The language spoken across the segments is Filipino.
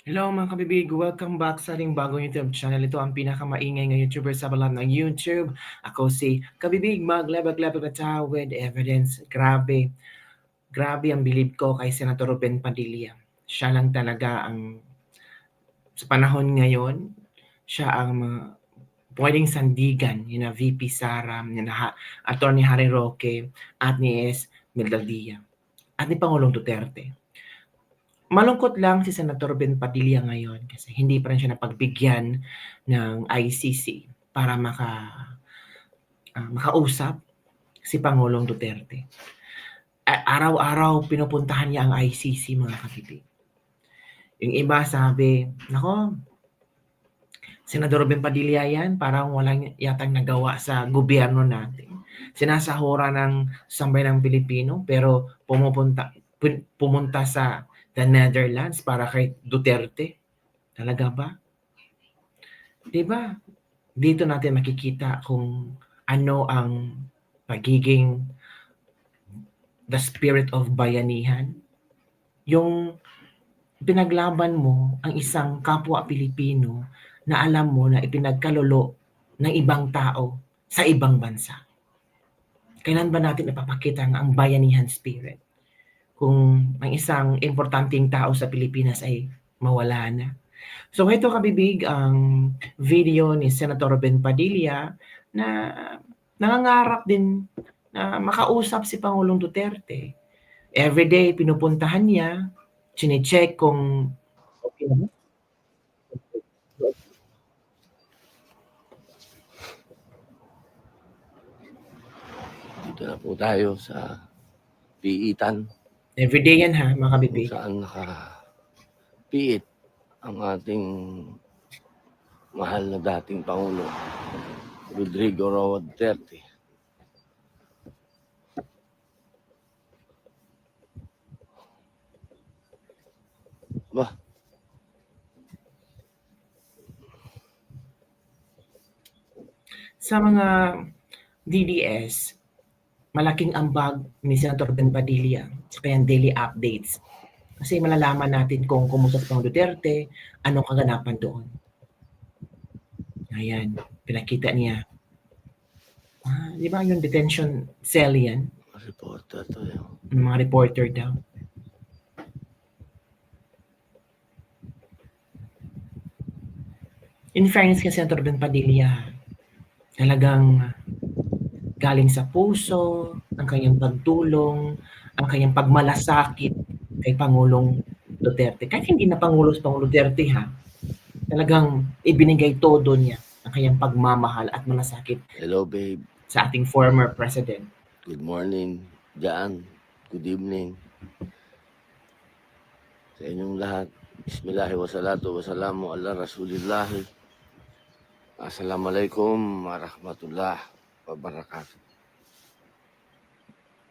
Hello mga kabibig, welcome back sa ating bagong YouTube channel. Ito ang pinakamaingay na YouTuber sa balat ng YouTube. Ako si Kabibig, maglabag-labag at tao with evidence. Grabe ang bilib ko kay Senator Ruben Padilla. Siya lang talaga ang, sa panahon ngayon, siya ang pwedeng sandigan ni na VP Sara, ni na Atty. Harry Roque, at ni S. Mildaldia, at ni Pangulong Duterte. Malungkot lang si Senator Ben Padilla ngayon kasi hindi pa rin siya napagbigyan ng ICC para makausap si Pangulong Duterte. Araw-araw pinupuntahan niya ang ICC, mga kapitid. Yung iba sabi, nako, Senador Ben Padilla yan, parang walang yatang nagawa sa gobyerno natin. Sinasahura ng sambayanang Pilipino pero pumunta sa the Netherlands para kay Duterte. Talaga ba? 'Di ba? Dito natin makikita kung ano ang pagiging the spirit of bayanihan. Yung pinaglaban mo ang isang kapwa Pilipino na alam mo na ipinagkalolo ng ibang tao sa ibang bansa. Kailan ba natin ipapakita ang bayanihan spirit? Kung ang isang importanteng tao sa Pilipinas ay mawala na. So ito kabibig ang video ni Senator Ben Padilla na nangangarap din na makausap si Pangulong Duterte. Everyday pinupuntahan niya, chine-check kung okay na ba. Dito na po tayo sa piitan Everyday yan ha, mga kung kabibig. saan nakapiit ang ating mahal na dating Pangulo, Rodrigo Roa Duterte. Bah, Sa mga DDS, malaking ambag ni Senator Ben Padilla sa kanyang daily updates. Kasi malalaman natin kung kumusta si Pangulong Duterte, anong kaganapan doon. Ayan, pinakita niya. Di ba yung detention cell yan? reporter to yun. Ng mga reporter daw. In fairness kay Senator Ben Padilla, talagang galing sa puso ang kanyang pagtulong, ang kanyang pagmalasakit kay Pangulong Duterte. Kahit hindi na Pangulo si Pangulong Duterte ha, talagang ibinigay todo niya ang kanyang pagmamahal at malasakit Hello babe, sa ating former president. good morning dyan, good evening sa inyong lahat. Bismillahi wassalatu wassalamu ala rasulillahi. Assalamualaikum warahmatullahi wabarakatuh.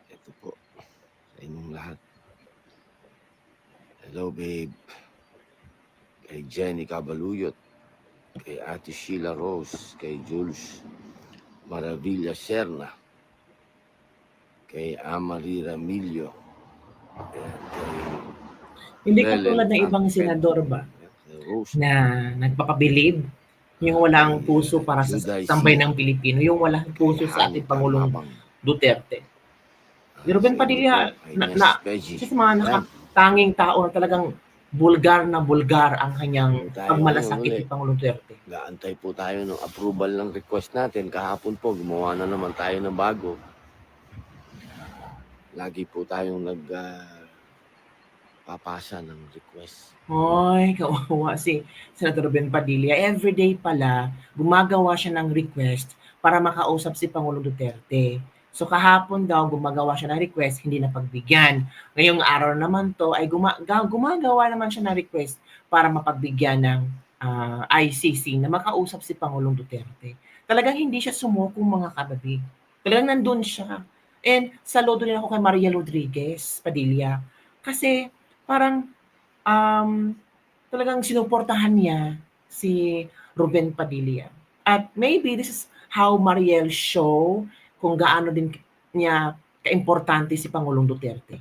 Ito po sa inyong lahat. Hello babe, kay Jenny Cabaluyot, kay Ate Sheila Rose, kay Jules Maravilla Serna, kay Amari Ramilio, Hindi katulad ng ibang senador ba na nagpapabilib, yung walang puso para sa tambay ng Pilipino, yung walang puso sa ating Pangulong Duterte. Si Ruben Padilla, isa sa mga nakatanging tao na talagang bulgar ang kanyang pagmalasakit ni Pangulong Duterte. Gaantay po tayo ng approval ng request natin. Kahapon po, gumawa na naman tayo ng bago. Lagi po tayong papasa ng request. Hoy, kawawa si Senator Ben Padilla. Everyday pala, gumagawa siya ng request para makausap si Pangulong Duterte. So kahapon daw gumagawa siya ng request, hindi na pagbigyan. Ngayong araw naman to ay gumagawa naman siya ng request para mapagbigyan ng ICC na makausap si Pangulong Duterte. Talagang hindi siya sumuko, mga kababig. Talagang nandun siya. And saludo din ako kay Maria Rodriguez Padilla. Kasi parang talagang sinuportahan niya si Ruben Padilla. At maybe this is how Mariel show kung gaano din niya kaimportante si Pangulong Duterte.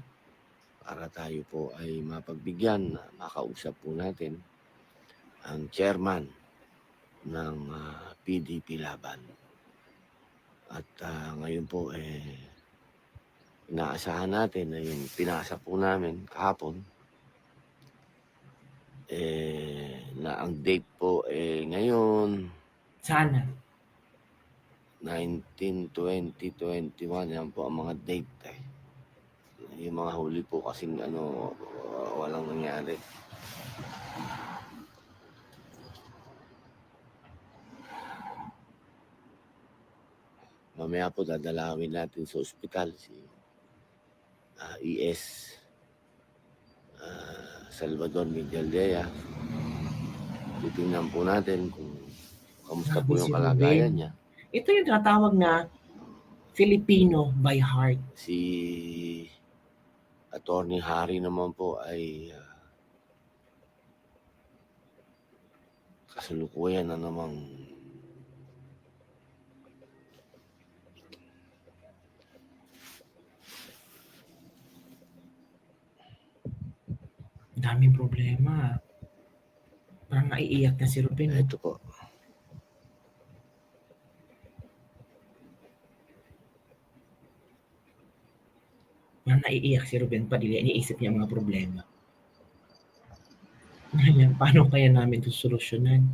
Para tayo po ay mapagbigyan, makausap po natin. ang chairman ng PDP Laban. At ngayon po inaasahan natin na yung pinasa po namin kahapon na ang date po ngayon Sana. 19, 20, 21, yan po ang mga date Yung mga huli po kasing walang nangyari. Mamaya po dadalawin natin sa ospital si ES Salvador Medialdea. Titingnan po natin kung kamusta po yung kalagayan niya. Ito yung tinatawag na Filipino by heart. Si Attorney Harry naman po ay kasalukuyan na namang daming problema. Parang naiiyak na si Ruben. Ito po. Parang naiiyak si Ruben Padilla. Iniisip niya mga problema. Ngayon, paano kaya namin ito solusyonan?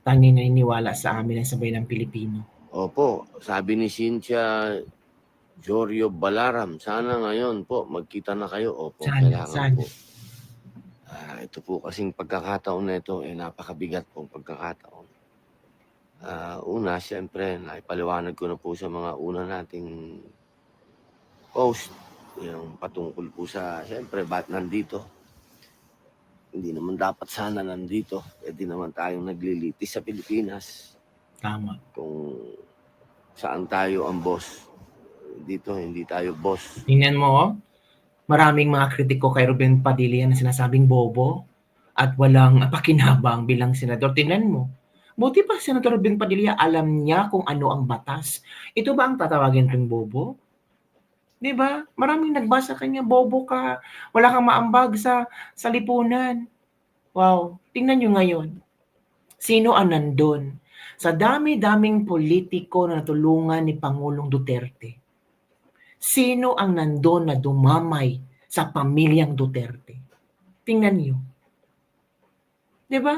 Tanging naniniwala sa amin ang sabay ng Pilipino. Opo, sabi ni Cynthia Jorio Balaram, sana ngayon po magkita na kayo. Opo, kailangan po. Ito po kasing pagkakataon na ito napakabigat pong pagkakataon. Una, siyempre, naipaliwanag ko na po sa mga una nating post, yung patungkol po sa, siyempre, ba't nandito? Hindi naman dapat sana nandito. Pwede naman tayong naglilitis sa Pilipinas. Tama. Kung saan tayo ang boss. Dito, hindi tayo boss. Tingnan mo, maraming mga kritiko kay Ruben Padilla na sinasabing bobo at walang pakinabang bilang senador. Tingnan mo. Buti pa Senador Ruben Padilla, alam niya kung ano ang batas. Ito ba ang tatawagin kong bobo? Diba? Maraming nagbasa kanya, bobo ka, wala kang maambag sa lipunan. Wow, tingnan nyo ngayon. Sino ang nandun? Sa dami-daming politiko na natulungan ni Pangulong Duterte, sino ang nandun na dumamay sa pamilyang Duterte? Tingnan nyo. Diba?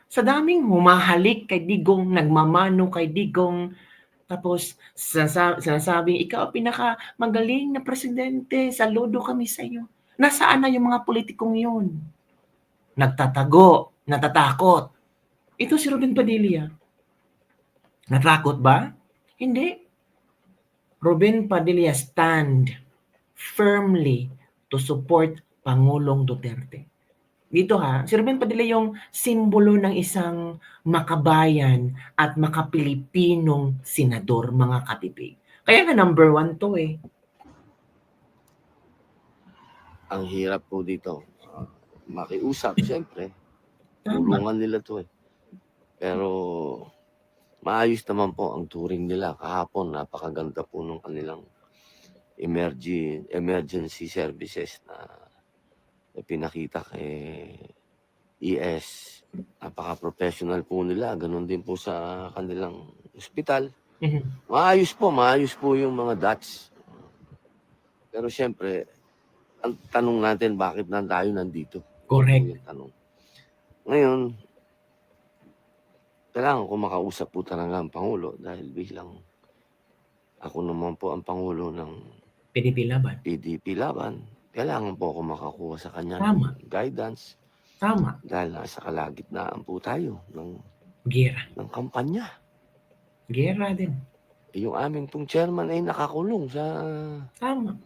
Sa daming humahalik kay Digong, nagmamano kay Digong, tapos sinasabing, ikaw pinakamagaling na presidente, saludo kami sa iyo. Nasaan na yung mga politikong yun? Nagtatago, natatakot. Ito si Ruben Padilla. Natakot ba? Hindi. Ruben Padilla stand firmly to support Pangulong Duterte. Dito si Ruben Padilla yung simbolo ng isang makabayan at makapilipinong senador, mga katipig. Kaya nga number 1 to Ang hirap po dito. Makiusap, siyempre. Tulungan nila to Pero maayos naman po ang touring nila kahapon. Napakaganda po ng kanilang emergency services na pinakita kay ES. Napaka-professional po nila. Ganon din po sa kanilang ospital. Maayos po yung mga Dutch. Pero siyempre, ang tanong natin, bakit na tayo nandito? Correct. Yung tanong. Ngayon, kailangan ko makausap po talaga ang Pangulo dahil bilang ako naman po ang Pangulo ng PDP Laban. Kailangan po ako makakuha sa kanya ng guidance. Tama. Dahil nasa kalagitnaan po tayo ng gera. Ng kampanya. Gera din. Yung aming pong chairman ay nakakulong sa... Tama.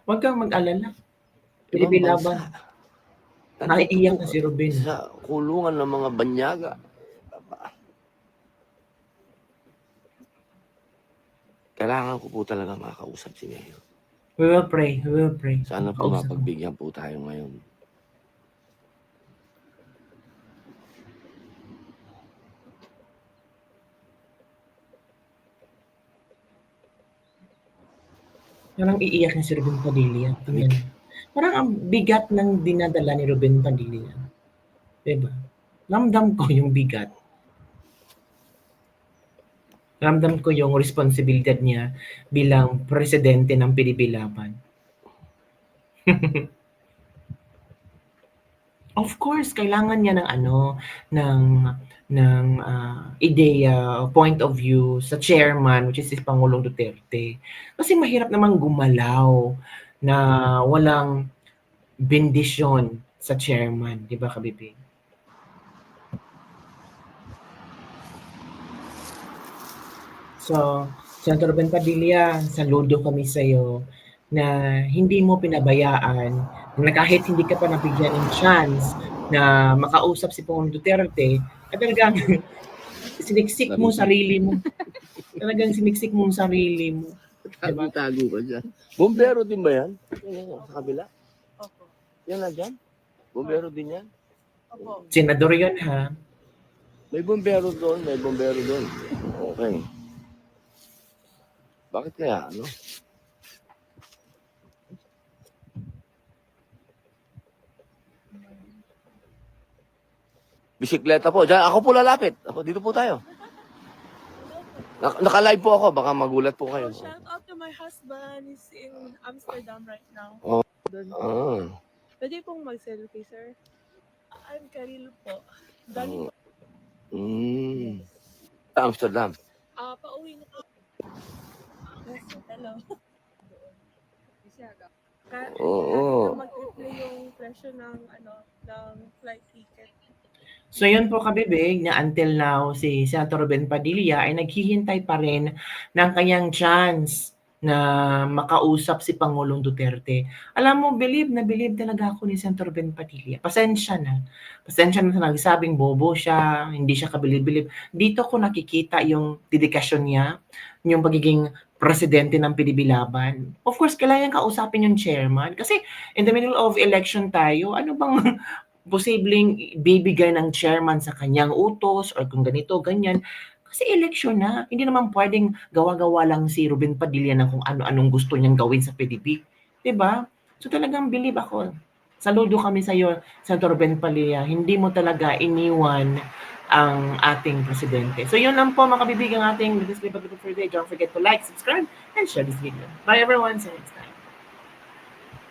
Huwag kang mag-alala. PDP Laban. Naiiyak na si Ruben. Sa kulungan ng mga banyaga. Kailangan ko po talaga makausap si Mayor. We will pray. Sana po mapagbigyan po tayo ngayon. Parang iiyak na si Ruben Padilla. Parang ang bigat ng dinadala ni Ruben Padilla. 'Di ba? Ramdam ko yung bigat. Ramdam ko yung responsibilidad niya bilang presidente ng PDP-Laban. Of course, kailangan niya ng ano, ideya, point of view sa chairman, which is si Pangulong Duterte. Kasi mahirap namang gumalaw na walang bendisyon sa chairman, 'di ba, Kabibing? So, Senator Ben Padilla, saludo kami sa'yo na hindi mo pinabayaan na kahit hindi ka pa nabigyan ng chance na makausap si Pangulong Duterte, ay talagang siniksik mo sarili mo. Talagang siniksik mo ang sarili mo. Diba? Tago ka dyan. Bombero din ba yan? Yan, sa kabila? Opo. Yan na dyan? Bombero din yan? Opo. Senador yan, ha? May bombero doon, may bombero doon. Okay. Bakit kaya, ano? Bisikleta po. Diyan, ako po lalapit. Dito po tayo. Naka-live po ako. Baka magulat po kayo. Shout out to my husband. He's in Amsterdam right now. Oh. Doon. Ah. Pwede pong mag-selfie, sir. I'm Karil po. Dali po. Amsterdam. Pauwi na po. Yes, hello. Oo. Mag-replay yung presyo ng flight ticket. So yun po kabibig na until now si Senator Ben Padilla ay naghihintay pa rin ng kanyang chance na makausap si Pangulong Duterte. Alam mo, believe na believe talaga ako ni Senator Ben Padilla. Pasensya na. Pasensya na sa nagsabing bobo siya, hindi siya kabilib-bilib. Dito ko nakikita yung dedikasyon niya, yung pagiging presidente ng PDP-Laban. Of course, kailangan kausapin yung chairman. Kasi in the middle of election tayo, ano bang posibleng bibigay ng chairman sa kanyang utos or kung ganito, ganyan. Kasi election na. Hindi naman pwedeng gawa-gawa lang si Ruben Padilla ng kung ano-anong gusto niyang gawin sa PDP. 'Di ba? So talagang believe ako. Saludo kami sa iyo, Senator Ben Padilla. Hindi mo talaga iniwan ang ating presidente. So yun lang po mga kabibig ang ating Display for today. Don't forget to like, subscribe, and share this video. Bye everyone. See you next time.